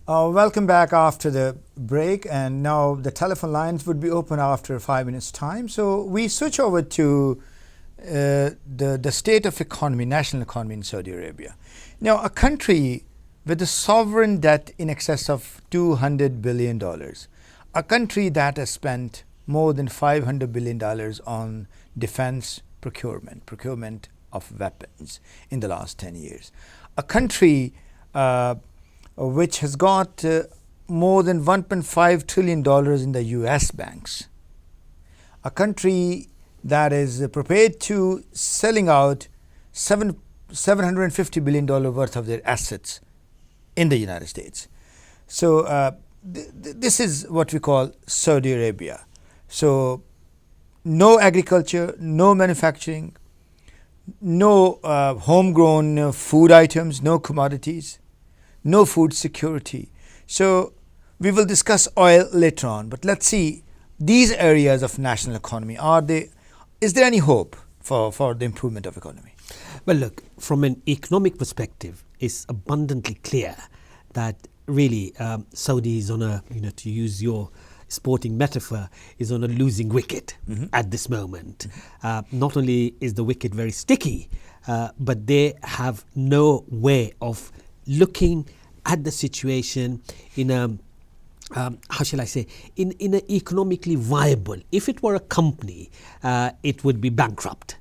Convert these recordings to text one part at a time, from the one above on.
Welcome back after the break, and now the telephone lines would be open after 5 minutes time. So we switch over to the state of economy, national economy in Saudi Arabia. Now, a country with a sovereign debt in excess of $200 billion, a country that has spent more than $500 billion on defense procurement of weapons in the last 10 years, a country which has got more than $1.5 trillion in the US banks, a country that is prepared to selling out $750 billion worth of their assets in the United States. So this is what we call Saudi Arabia. So no agriculture, no manufacturing, no homegrown food items, no commodities, no food security. So we will discuss oil later on, but let's see these areas of national economy. Is there any hope for the improvement of economy? Well, look, from an economic perspective, it's abundantly clear that really Saudi is on a, to use your sporting metaphor, is on a losing wicket at this moment. Not only is the wicket very sticky, but they have no way of looking at the situation in a how shall I say, in an economically viable. If it were a company, it would be bankrupt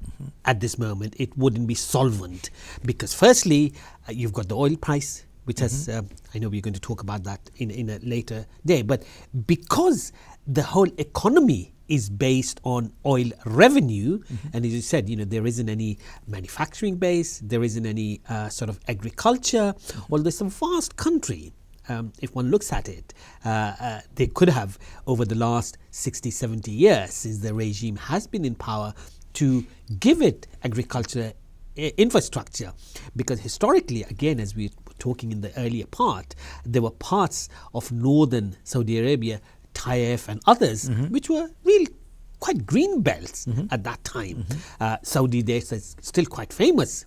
at this moment. It wouldn't be solvent because firstly, you've got the oil price, which has, I know we're going to talk about that in a later day, but because the whole economy is based on oil revenue, and as you said, there isn't any manufacturing base, there isn't any sort of agriculture, although it's a vast country. If one looks at it, they could have, over the last 60, 70 years, since the regime has been in power, to give it agriculture infrastructure. Because historically, again, as we were talking in the earlier part, there were parts of northern Saudi Arabia, Taif and others, which were really quite green belts at that time. Saudi there is still quite famous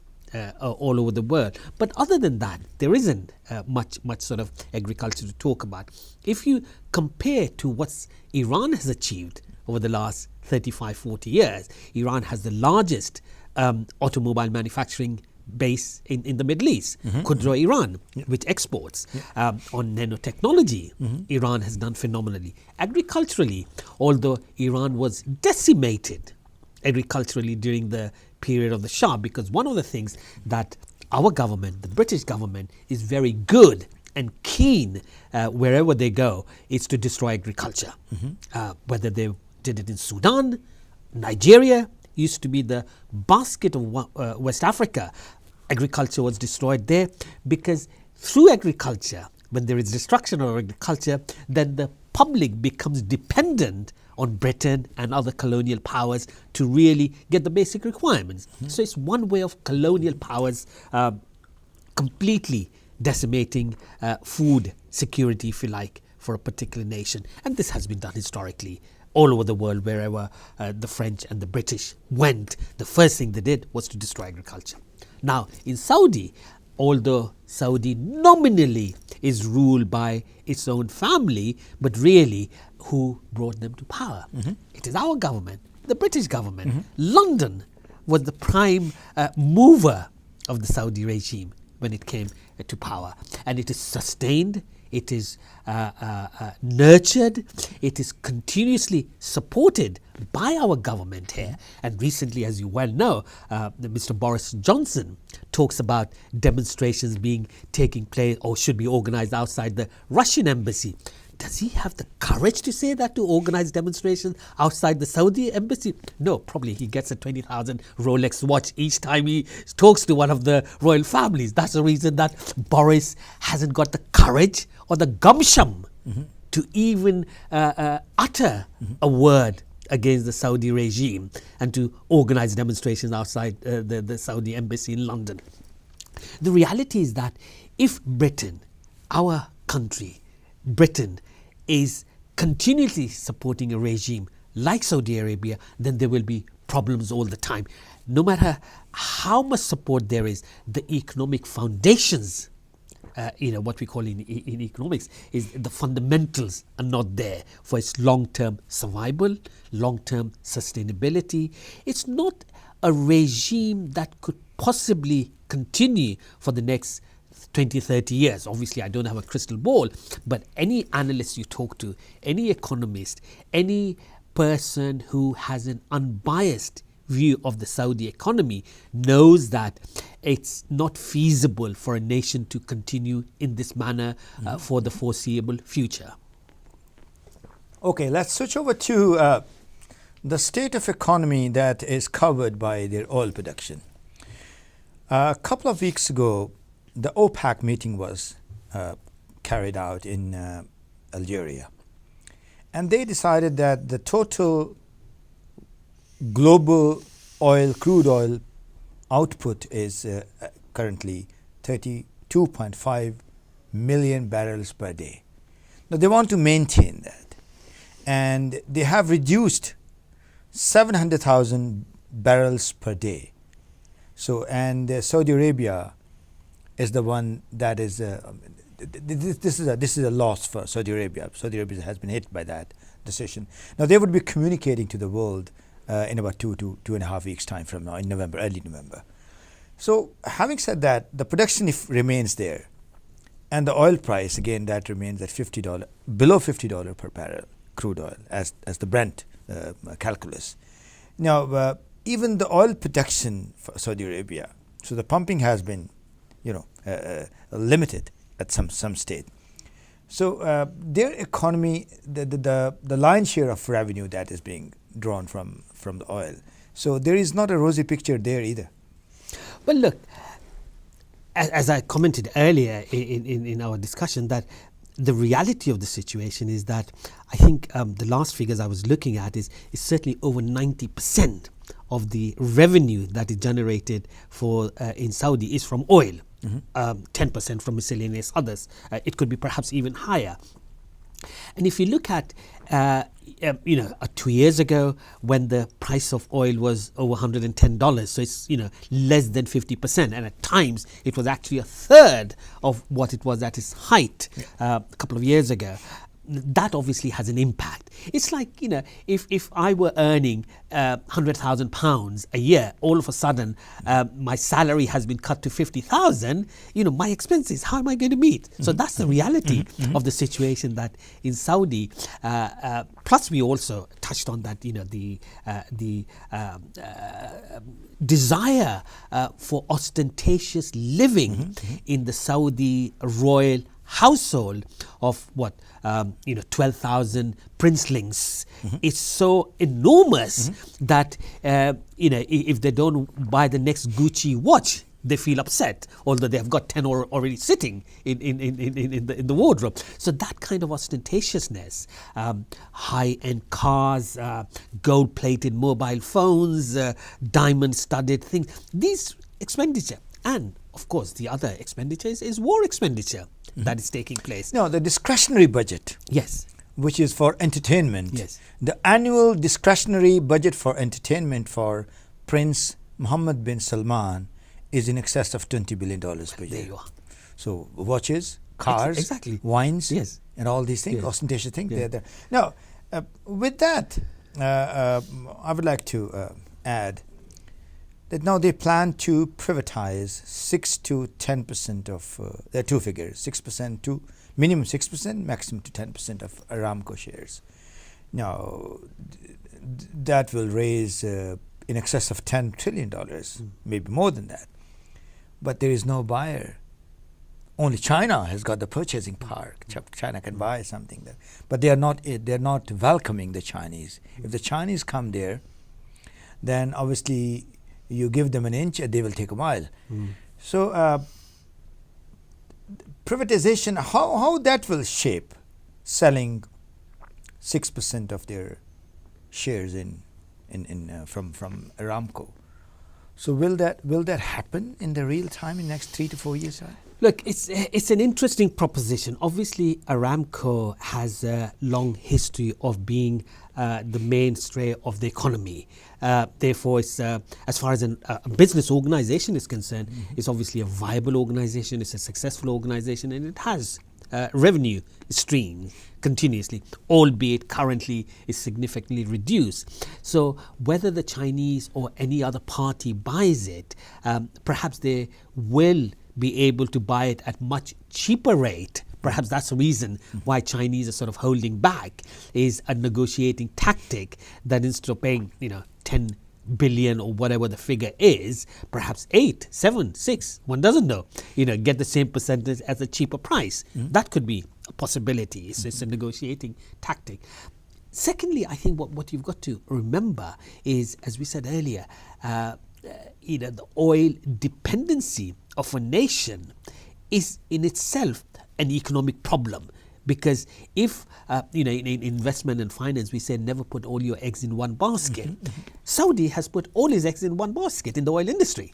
all over the world. But other than that, there isn't much sort of agriculture to talk about. If you compare to what Iran has achieved over the last 35, 40 years, Iran has the largest automobile manufacturing base in the Middle East, Qudra Iran, which exports. On nanotechnology, Iran has done phenomenally. Agriculturally, although Iran was decimated agriculturally during the period of the Shah, because one of the things that our government, the British government, is very good and keen wherever they go is to destroy agriculture. Whether they did it in Sudan, Nigeria used to be the basket of West Africa. Agriculture was destroyed there because through agriculture, when there is destruction of agriculture, then the public becomes dependent on Britain and other colonial powers to really get the basic requirements. So it's one way of colonial powers completely decimating food security, if you like, for a particular nation. And this has been done historically all over the world. Wherever the French and the British went, the first thing they did was to destroy agriculture. Now, in Saudi, although Saudi nominally is ruled by its own family, but really who brought them to power? It is our government, the British government. London was the prime mover of the Saudi regime when it came to power. And it is sustained, it is nurtured, it is continuously supported by our government here. And recently, as you well know, Mr. Boris Johnson talks about demonstrations taking place or should be organized outside the Russian embassy. Does he have the courage to say that, to organize demonstrations outside the Saudi embassy? No, probably he gets a 20,000 Rolex watch each time he talks to one of the royal families. That's the reason that Boris hasn't got the courage or the gumption to even utter a word against the Saudi regime and to organize demonstrations outside the Saudi embassy in London. The reality is that if Britain, our country, Britain, is continuously supporting a regime like Saudi Arabia, then there will be problems all the time. No matter how much support there is, the economic foundations what we call in economics is the fundamentals are not there for its long-term survival, long-term sustainability. It's not a regime that could possibly continue for the next 20, 30 years. Obviously, I don't have a crystal ball, but any analyst you talk to, any economist, any person who has an unbiased view of the Saudi economy knows that it's not feasible for a nation to continue in this manner for the foreseeable future. Okay, let's switch over to the state of economy that is covered by their oil production. A couple of weeks ago, the OPEC meeting was carried out in Algeria. And they decided that the total global crude oil output is currently 32.5 million barrels per day. Now they want to maintain that. And they have reduced 700,000 barrels per day. So, and Saudi Arabia is the one that is, this is a loss for Saudi Arabia. Saudi Arabia has been hit by that decision. Now they would be communicating to the world in about 2.5 weeks time from now, in November, early November. So having said that, the production remains there, and the oil price again that remains at $50, below $50 per barrel crude oil as the Brent calculus. Now even the oil production for Saudi Arabia, so the pumping has been, limited at some state. So their economy, the lion's share of revenue that is being drawn from the oil. So there is not a rosy picture there either. Well, look, as I commented earlier in our discussion, that the reality of the situation is that I think the last figures I was looking at is certainly over 90% of the revenue that is generated for in Saudi is from oil. 10% from miscellaneous others. It could be perhaps even higher. And if you look at 2 years ago when the price of oil was over $110, so it's less than 50%, and at times it was actually a third of what it was at its height a couple of years ago. That obviously has an impact. It's like, if I were earning £100,000 a year, all of a sudden my salary has been cut to 50,000, my expenses, how am I going to meet? So that's the reality of the situation that in Saudi. Plus we also touched on that, the desire for ostentatious living in the Saudi royal household of 12,000 princelings is so enormous that if they don't buy the next Gucci watch, they feel upset, although they have got 10 already sitting in the wardrobe. So that kind of ostentatiousness, high-end cars, gold-plated mobile phones, diamond-studded things, these expenditure, and of course the other expenditure is war expenditure that is taking place. No, the discretionary budget. Yes. Which is for entertainment. Yes. The annual discretionary budget for entertainment for Prince Mohammed bin Salman is in excess of $20 billion per year. There you are. So watches, cars, exactly. wines, yes, and all these things, yes, ostentatious things, yeah, they're there. Now, with that, I would like to add that now they plan to privatize 6 to 10% of, there are two figures, 6% to minimum 6%, maximum to 10% of Aramco shares. Now, that will raise in excess of $10 trillion, maybe more than that. But there is no buyer. Only China has got the purchasing power. China can buy something there, but they're not welcoming the Chinese. If the Chinese come there, then obviously you give them an inch and they will take a mile. So privatization, how that will shape selling 6% of their shares from Aramco. So will that happen in the real time in the next 3 to 4 years? Look, it's an interesting proposition. Obviously, Aramco has a long history of being the mainstay of the economy. Therefore, it's, as far as a business organization is concerned, it's obviously a viable organization, it's a successful organization, and it has revenue stream continuously, albeit currently is significantly reduced. So whether the Chinese or any other party buys it, perhaps they will be able to buy it at much cheaper rate. Perhaps that's the reason why Chinese are sort of holding back, is a negotiating tactic that instead of paying 10 billion or whatever the figure is, perhaps 8, 7, 6, one doesn't know, get the same percentage at a cheaper price. That could be a possibility. So it's a negotiating tactic. Secondly, I think what you've got to remember is, as we said earlier, the oil dependency of a nation is in itself an economic problem. Because if, in investment and finance, we say never put all your eggs in one basket. Saudi has put all his eggs in one basket in the oil industry.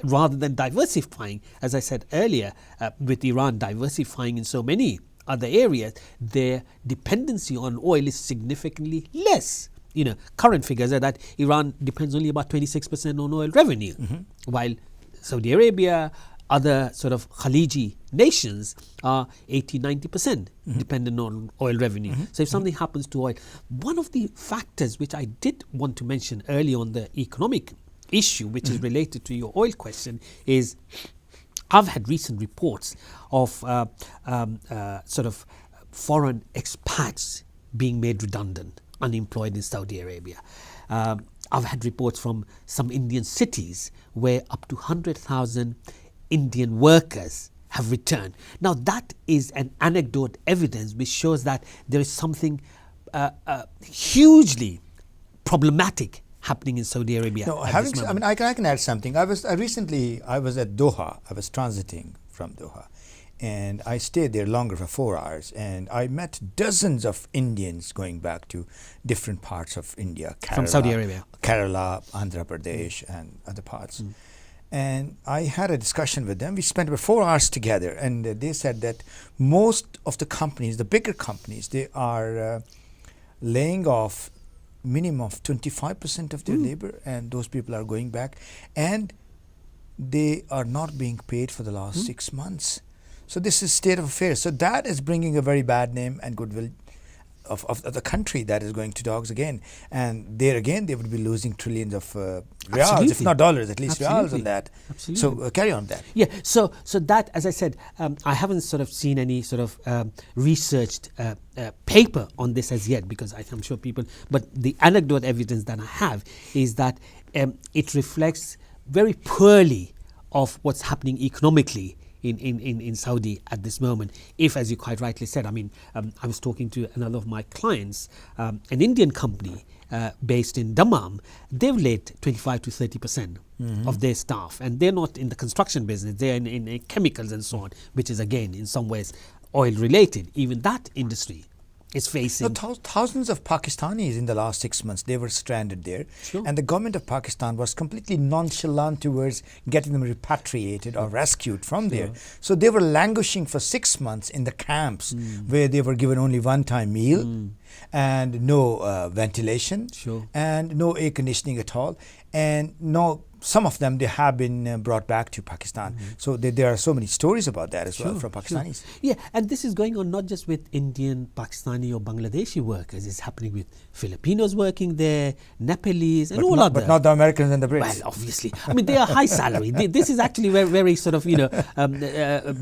Rather than diversifying, as I said earlier, with Iran diversifying in so many other areas, their dependency on oil is significantly less. Current figures are that Iran depends only about 26% on oil revenue, while Saudi Arabia, other sort of Khaliji nations are 80-90% dependent on oil revenue. So if something happens to oil, one of the factors which I did want to mention early on the economic issue, which is related to your oil question, is I've had recent reports of sort of foreign expats being made redundant, unemployed in Saudi Arabia. I've had reports from some Indian cities where up to 100,000 Indian workers have returned. Now that is an anecdote evidence which shows that there is something hugely problematic happening in Saudi Arabia. No, I can add something. I was at Doha. I was transiting from Doha, and I stayed there longer for 4 hours, and I met dozens of Indians going back to different parts of India, Kerala, from Saudi Arabia, Kerala, Andhra Pradesh, and other parts. And I had a discussion with them. We spent about 4 hours together, and they said that most of the companies, the bigger companies, they are laying off minimum of 25% of their labor, and those people are going back, and they are not being paid for the last 6 months. So this is state of affairs. So that is bringing a very bad name and goodwill of the country that is going to dogs again. And there again, they would be losing trillions of reals, if not dollars, at least reals on that. Absolutely. So carry on that. Yeah, so that, as I said, I haven't sort of seen any sort of researched paper on this as yet, because I'm sure people, but the anecdote evidence that I have is that it reflects very poorly of what's happening economically in Saudi at this moment. If, as you quite rightly said, I was talking to another of my clients, an Indian company based in Dammam. They've laid 25 to 30% of their staff, and they're not in the construction business, they're in chemicals and so on, which is again in some ways oil related. Even that industry is facing... thousands of Pakistanis in the last 6 months, they were stranded there. Sure. And the government of Pakistan was completely nonchalant towards getting them repatriated or rescued from there. So they were languishing for 6 months in the camps where they were given only one-time meal and no ventilation and no air conditioning at all. And some of them, they have been brought back to Pakistan. So there are so many stories about that as well from Pakistanis. Yeah, and this is going on not just with Indian, Pakistani or Bangladeshi workers. It's happening with Filipinos working there, Nepalese and all other. But not the Americans and the Brits. Well, obviously. They are high salary. This is actually very, very sort of,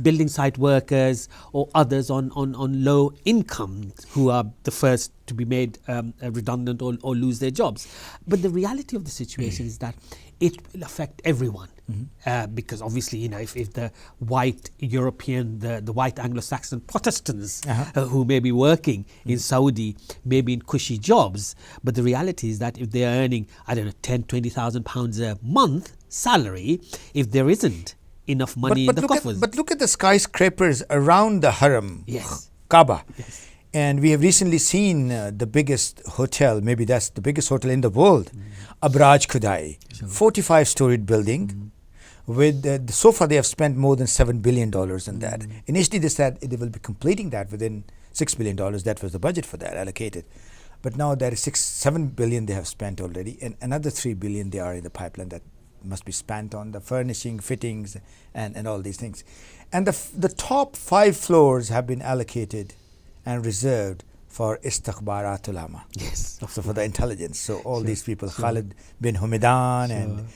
building site workers or others on low income who are the first to be made redundant or lose their jobs. But the reality of the situation is that it will affect everyone, because obviously, if the white European, the white Anglo-Saxon Protestants who may be working in Saudi, may be in cushy jobs, but the reality is that if they are earning, I don't know, 10, 20,000 pounds a month salary, if there isn't enough money in the coffers. But look at the skyscrapers around the Haram, yes, Kaaba. Yes. And we have recently seen the biggest hotel, maybe that's the biggest hotel in the world, Abraj Khudai, 45-storied building. With so far they have spent more than $7 billion on that. Initially they said they will be completing that within $6 billion. That was the budget for that allocated. But now there is $7 billion they have spent already, and another $3 billion they are in the pipeline that must be spent on the furnishing, fittings, and all these things. And the top 5 floors have been allocated and reserved for istikhbarat ulama. Yes. So for the intelligence. So all these people, Khalid bin Humaydan and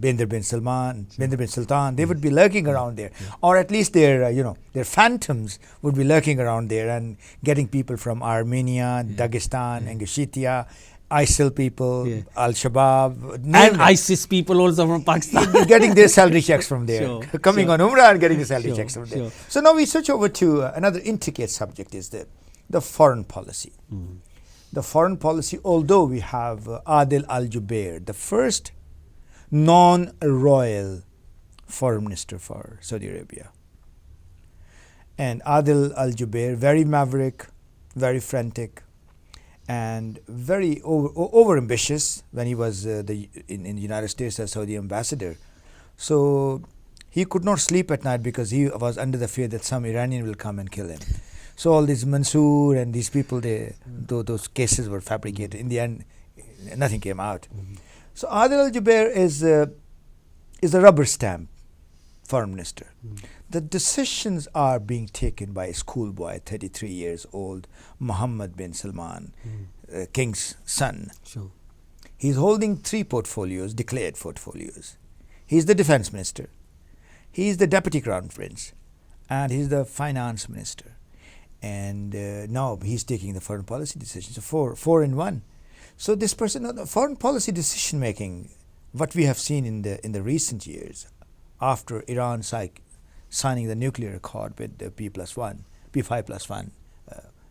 Binder bin Sultan, they would be lurking around there, or at least their phantoms would be lurking around there and getting people from Armenia, Dagestan, Ingushetia, ISIL people, Al-Shabaab, and ISIS people also from Pakistan. getting their salary checks from there, coming on Umrah and getting the salary checks from there. Sure. So now we switch over to another intricate subject, is the foreign policy. The foreign policy, although we have Adil Al-Jubair, the first non-royal foreign minister for Saudi Arabia. And Adil Al-Jubair, very maverick, very frantic, and very over ambitious when he was in the United States as Saudi ambassador. So he could not sleep at night because he was under the fear that some Iranian will come and kill him. So all these Mansour and these people, those cases were fabricated. In the end, nothing came out. So Adil Al-Jubair is a rubber stamp foreign minister. The decisions are being taken by a schoolboy, 33 years old, Mohammed bin Salman, king's son. Sure. He's holding 3 portfolios, declared portfolios. He's the defense minister, he's the deputy crown prince, and he's the finance minister. And now he's taking the foreign policy decisions, so four in one. So this person, the foreign policy decision making, what we have seen in the recent years, after Iran signing the nuclear accord with the P5+1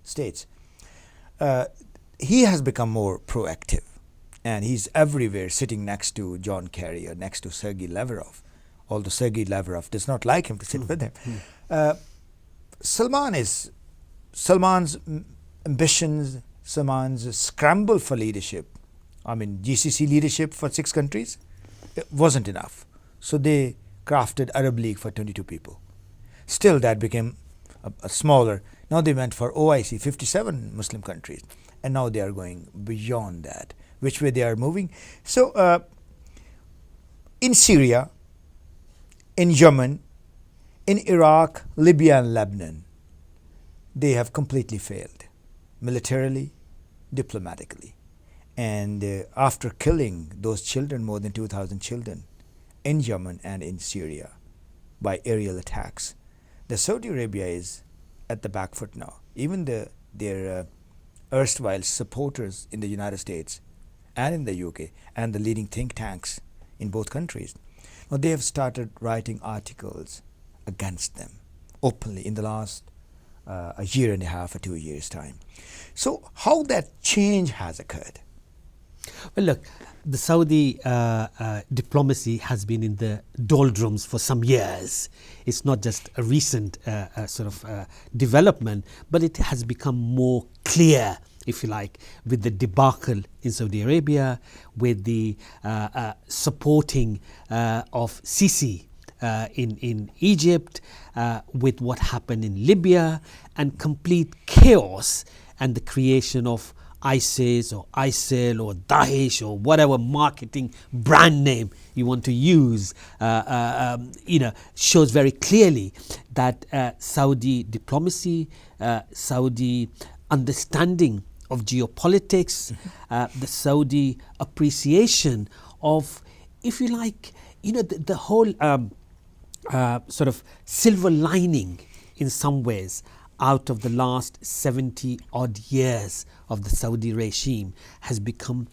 states, he has become more proactive, and he's everywhere, sitting next to John Kerry or next to Sergei Lavrov, although Sergei Lavrov does not like him to sit with him. Salman's ambitions, Salman's scramble for leadership, I mean GCC leadership for 6 countries, it wasn't enough. So they crafted Arab League for 22 people. Still that became a smaller. Now they went for OIC, 57 Muslim countries. And now they are going beyond that. Which way they are moving? So in Syria, in Yemen, in Iraq, Libya and Lebanon, they have completely failed, militarily, diplomatically. And after killing those children, more than 2,000 children, in Yemen and in Syria by aerial attacks, the Saudi Arabia is at the back foot now. Even their erstwhile supporters in the United States and in the UK and the leading think tanks in both countries, now they have started writing articles against them openly in the last a year and a half or 2 years' time. So how that change has occurred? Well, look, the Saudi diplomacy has been in the doldrums for some years. It's not just a recent development, but it has become more clear, if you like, with the debacle in Saudi Arabia, with the supporting of Sisi in Egypt, with what happened in Libya, and complete chaos and the creation of ISIS or ISIL or Daesh or whatever marketing brand name you want to use, shows very clearly that Saudi diplomacy, Saudi understanding of geopolitics, the Saudi appreciation of, if you like, the whole sort of silver lining in some ways out of the last 70 odd years of the Saudi regime has become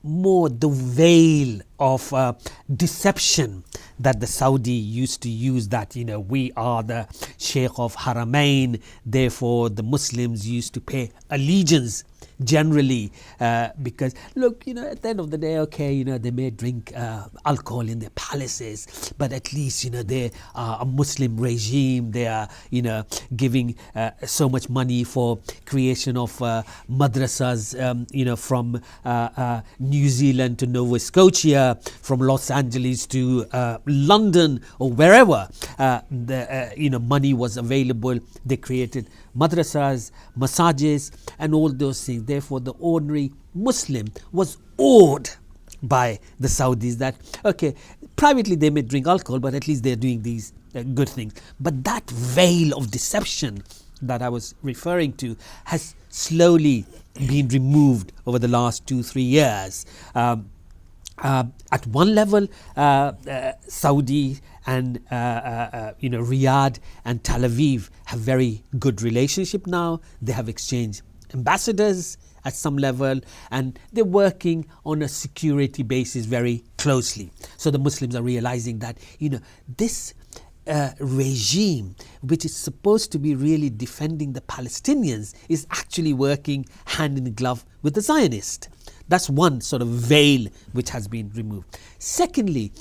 more the veil of deception that the Saudi used to use, that we are the Sheikh of Haramain, therefore the Muslims used to pay allegiance generally, because look, at the end of the day, okay, they may drink alcohol in their palaces, but at least they are a Muslim regime. They are giving so much money for creation of madrasas, from New Zealand to Nova Scotia, from Los Angeles to London, or wherever the money was available. They created madrasas, massages, and all those things. Therefore, the ordinary Muslim was awed by the Saudis that, okay, privately they may drink alcohol, but at least they're doing these good things. But that veil of deception that I was referring to has slowly been removed over the last 2-3 years. At one level, Saudi and Riyadh and Tel Aviv have very good relationship now. They have exchanged ambassadors at some level, and they're working on a security basis very closely. So the Muslims are realizing that this regime, which is supposed to be really defending the Palestinians, is actually working hand in glove with the Zionists. That's one sort of veil which has been removed. Secondly,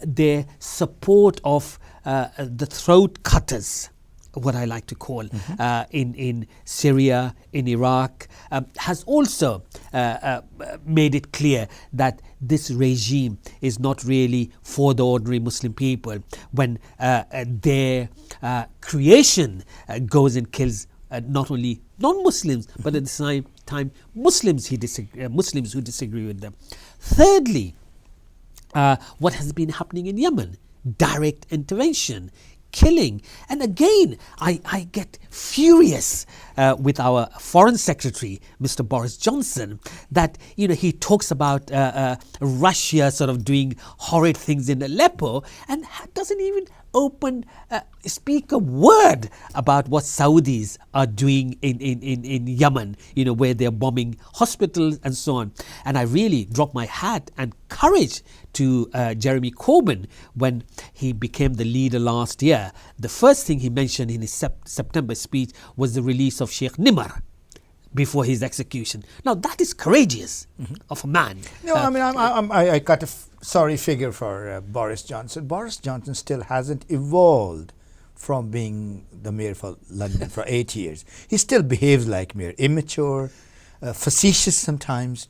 their support of the throat cutters, what I like to call, in Syria, in Iraq, has also made it clear that this regime is not really for the ordinary Muslim people. When their creation goes and kills not only non-Muslims, but at the same time Muslims who disagree with them. Thirdly, what has been happening in Yemen, direct intervention, killing. And again, I get furious with our Foreign Secretary, Mr. Boris Johnson, that he talks about Russia sort of doing horrid things in Aleppo, and doesn't even speak a word about what Saudis are doing in Yemen, where they're bombing hospitals and so on. And I really drop my hat and courage to Jeremy Corbyn when he became the leader last year. The first thing he mentioned in his September speech was the release of Sheikh Nimr before his execution. Now that is courageous of a man. No, I got a sorry figure for Boris Johnson. Boris Johnson still hasn't evolved from being the mayor for London for 8 years. He still behaves like mayor, immature, facetious sometimes.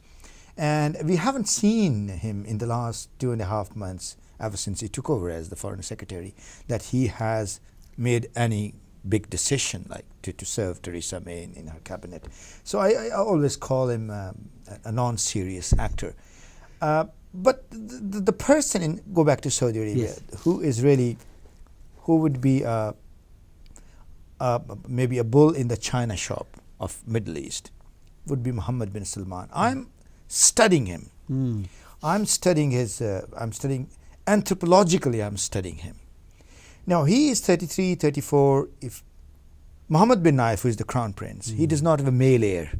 And we haven't seen him in the last 2.5 months, ever since he took over as the Foreign Secretary, that he has made any big decision like to serve Theresa May in her cabinet. So I always call him a non-serious actor. But the person go back to Saudi Arabia, yes, who would be maybe a bull in the china shop of Middle East, would be Mohammed bin Salman. I'm studying him. I'm studying anthropologically, I'm studying him. Now he is 33, 34. If Mohammed bin Naif, who is the crown prince, he does not have a male heir.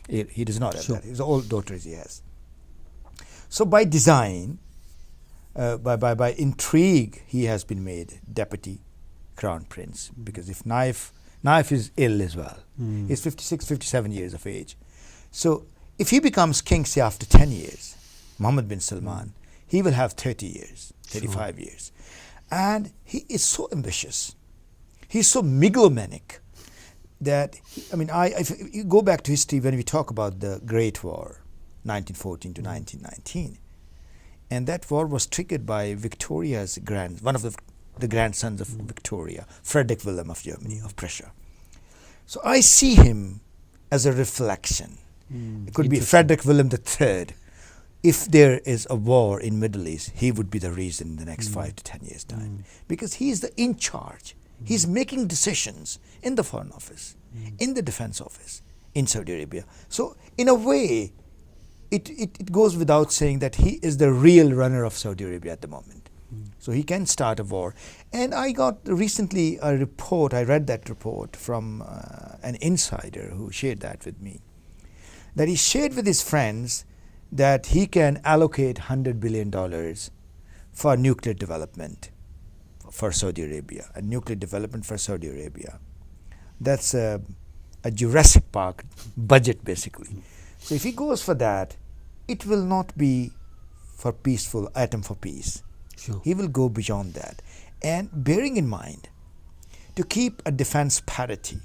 He does not have that. His all daughters he has. So by design, by intrigue, he has been made deputy crown prince. Because if Naif is ill as well. He's 56, 57 years of age. So if he becomes king, say after 10 years, Mohammed bin Salman, he will have 30 years, 35 years. And he is so ambitious. He's so megalomaniac that, if you go back to history, when we talk about the Great War, 1914 to 1919, and that war was triggered by Victoria's one of the grandsons of Victoria, Frederick Wilhelm of Germany, of Prussia. So I see him as a reflection. It could be Frederick Wilhelm III. If there is a war in Middle East, he would be the reason in the next 5 to 10 years' time. Because he is in charge. He's making decisions in the Foreign Office, in the Defense Office, in Saudi Arabia. So in a way, it goes without saying that he is the real runner of Saudi Arabia at the moment. So he can start a war. And I got recently a report, I read that report from an insider who shared that with me, that he shared with his friends that he can allocate $100 billion for nuclear development for Saudi Arabia, a nuclear development for Saudi Arabia. That's a Jurassic Park budget, basically. So if he goes for that, it will not be for peaceful, atom for peace. Sure. He will go beyond that. And bearing in mind, to keep a defense parity,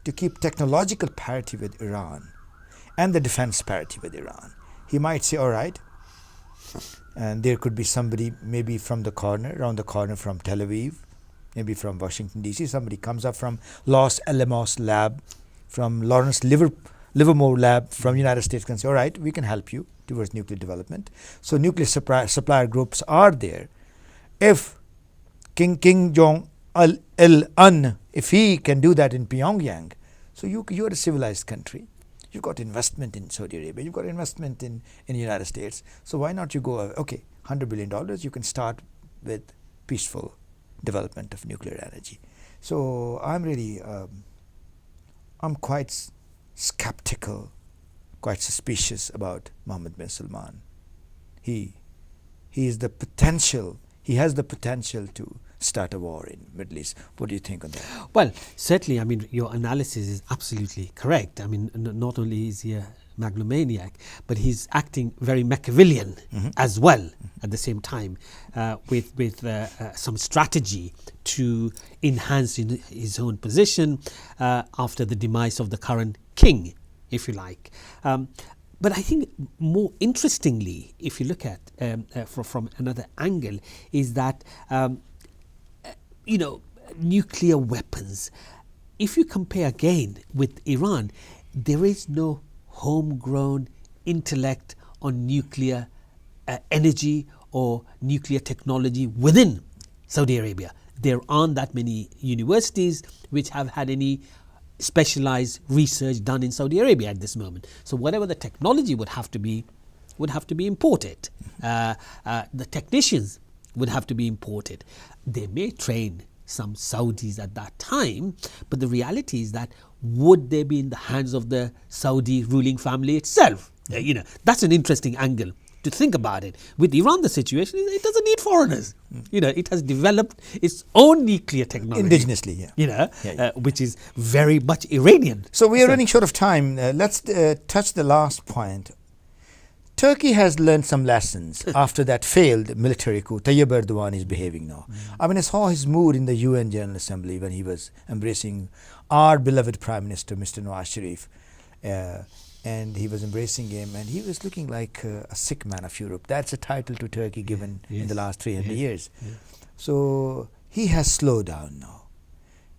to keep technological parity with Iran and the defense parity with Iran, he might say, all right, and there could be somebody maybe from the corner, around the corner from Tel Aviv, maybe from Washington, D.C., somebody comes up from Los Alamos lab, from Lawrence Livermore lab from United States, can say, all right, we can help you towards nuclear development. So nuclear supplier groups are there. If King Jong-un, if he can do that in Pyongyang, so you're a civilized country. You've got investment in Saudi Arabia. You've got investment in the United States. So why not you go, okay, $100 billion, you can start with peaceful development of nuclear energy. So I'm really, I'm quite skeptical, quite suspicious about Mohammed bin Salman. He has the potential to start a war in Middle East. What do you think on that? Well, certainly, I mean, your analysis is absolutely correct. I mean, not only is he a megalomaniac, but he's acting very Machiavellian as well at the same time, with some strategy to enhance his own position after the demise of the current king, if you like. But I think more interestingly, if you look at from another angle, is that nuclear weapons. If you compare again with Iran, there is no homegrown intellect on nuclear energy or nuclear technology within Saudi Arabia. There aren't that many universities which have had any specialized research done in Saudi Arabia at this moment. So whatever the technology would have to be imported. The technicians would have to be imported. They may train some Saudis at that time, but the reality is that would they be in the hands of the Saudi ruling family itself? That's an interesting angle to think about it. With Iran, the situation is it doesn't need foreigners. It has developed its own nuclear technology. Indigenously, yeah. Which is very much Iranian. So we are running short of time. Let's touch the last point. Turkey has learned some lessons after that failed military coup. Tayyip Erdogan is behaving now. I mean, I saw his mood in the UN General Assembly when he was embracing our beloved Prime Minister, Mr. Nawaz Sharif. And he was embracing him, and he was looking like a sick man of Europe. That's a title to Turkey given in the last 300 years. So he has slowed down now.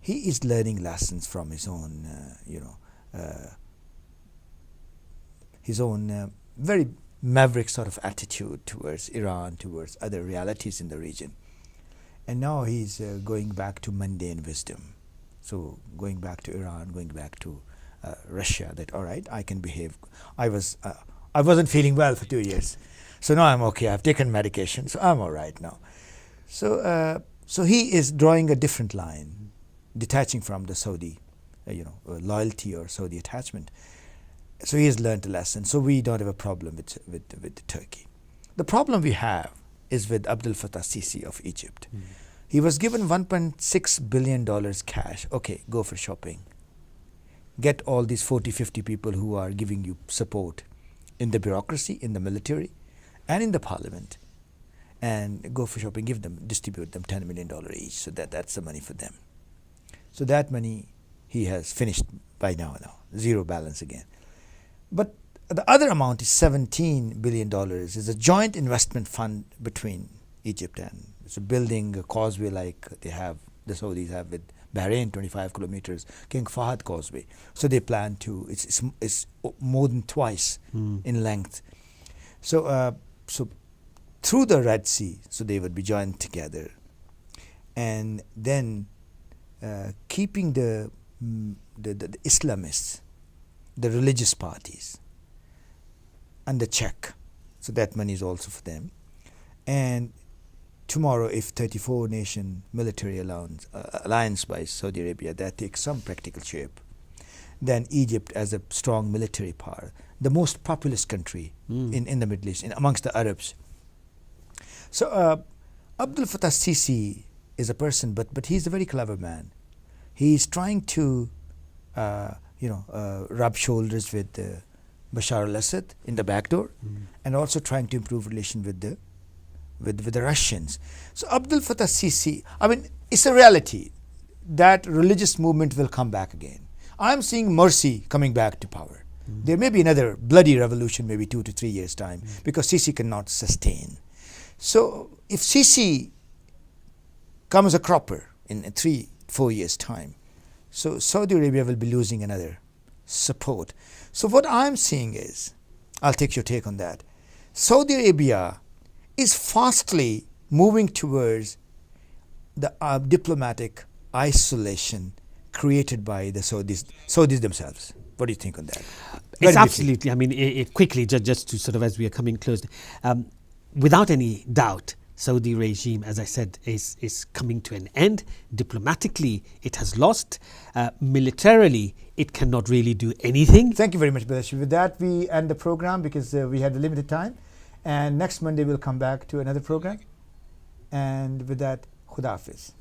He is learning lessons from his own, very maverick sort of attitude towards Iran, towards other realities in the region. And now he's going back to mundane wisdom. So going back to Iran, going back to Russia, that all right, I can behave. I wasn't feeling well for 2 years, so now I'm okay. I've taken medication, so I'm all right now. So he is drawing a different line, detaching from the Saudi, loyalty or Saudi attachment. So he has learned a lesson. So we don't have a problem with Turkey. The problem we have is with Abdel Fattah Sisi of Egypt. He was given $1.6 billion cash. Okay, go for shopping. Get all these 40, 50 people who are giving you support in the bureaucracy, in the military, and in the parliament. And go for shopping, distribute them $10 million each. So that's the money for them. So that money he has finished by now, zero balance again. But the other amount is $17 billion. It's a joint investment fund between Egypt and it's building a causeway like the Saudis have with Bahrain, 25 kilometers, King Fahd Causeway. So they plan to, it's more than twice in length. So through the Red Sea, so they would be joined together. And then keeping the Islamists, the religious parties, under check. So that money is also for them. And tomorrow, if 34-nation military alliance by Saudi Arabia, that takes some practical shape, than Egypt as a strong military power, the most populous country in the Middle East, amongst the Arabs. So Abdul Fattah Sisi is a person, but he's a very clever man. He's trying to, rub shoulders with Bashar al-Assad in the back door, and also trying to improve relation with the Russians. So Abdul Fattah Sisi, I mean, it's a reality that religious movement will come back again. I'm seeing Morsi coming back to power. There may be another bloody revolution, maybe 2 to 3 years' time, because Sisi cannot sustain. So if Sisi comes a cropper in 3-4 years' time, so Saudi Arabia will be losing another support. So what I'm seeing is, I'll take your take on that. Saudi Arabia is fastly moving towards the diplomatic isolation created by the Saudis themselves. What do you think on that? It's absolutely, I mean, quickly, just to sort of, as we are coming close, without any doubt, Saudi regime, as I said, is coming to an end. Diplomatically, it has lost. Militarily, it cannot really do anything. Thank you very much, Badashi. With that, we end the program because we had a limited time. And next Monday, we'll come back to another program. And with that, Khuda Hafiz.